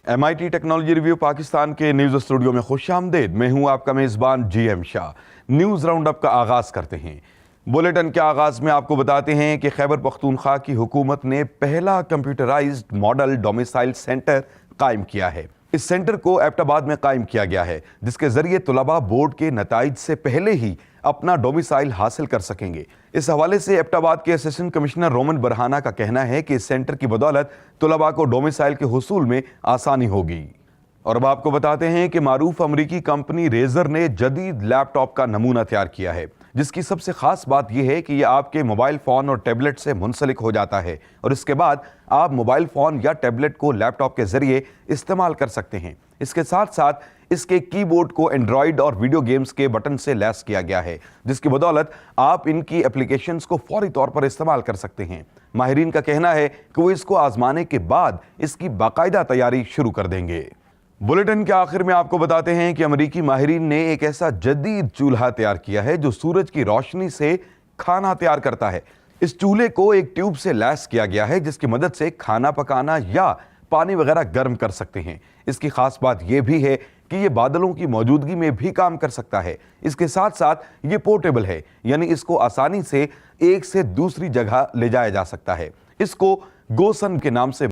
MIT technology review Pakistan के news studio में खुश आमदेद। मैं हूं आपका मेज़बान GM Shah. News round up का आगाज़ करते हैं। बुलेटिन के आगाज़ में आपको बताते हैं कि खैबर पख्तूनख्वा की हुकूमत ने पहला कंप्यूटराइज्ड मॉडल डोमिसाइल सेंटर कायम किया है। इस सेंटर को एबटाबाद में कायम किया गया है, जिसके जरिए तुलबा बोर्ड के नताइज से पहले ही अपना डोमिसाइल हासिल कर सकेंगे। इस हवाले से एबटाबाद के असिस्टेंट कमिश्नर रोमन बरहाना का कहना है कि इस सेंटर की बदौलत तुलबा को डोमिसाइल के हुसूल में आसानी होगी। और अब आपको बताते हैं कि मारूफ अमरीकी कंपनी रेजर ने जदीद लैपटॉप का नमूना तैयार किया है, जिसकी सबसे खास बात यह है कि यह आपके मोबाइल फ़ोन और टैबलेट से मुंसलिक हो जाता है और इसके बाद आप मोबाइल फ़ोन या टैबलेट को लैपटॉप के ज़रिए इस्तेमाल कर सकते हैं। इसके साथ साथ इसके कीबोर्ड को एंड्रॉयड और वीडियो गेम्स के बटन से लैस किया गया है, जिसकी बदौलत आप इनकी एप्लीकेशंस को फौरी तौर पर इस्तेमाल कर सकते हैं। माहिरीन का कहना है कि वो इसको आजमाने के बाद इसकी बाकायदा तैयारी शुरू कर देंगे। बुलेटिन के आखिर में आपको बताते हैं कि अमेरिकी माहिरीन ने एक ऐसा जदीद चूल्हा तैयार किया है जो सूरज की रोशनी से खाना तैयार करता है। इस चूल्हे को एक ट्यूब से लैस किया गया है, जिसकी मदद से खाना पकाना या पानी वगैरह गर्म कर सकते हैं। इसकी खास बात यह भी है कि ये बादलों की मौजूदगी में भी काम कर सकता है। इसके साथ साथ ये पोर्टेबल है, यानी इसको आसानी से एक से दूसरी जगह ले जाया जा सकता है। इसको गोसन के नाम से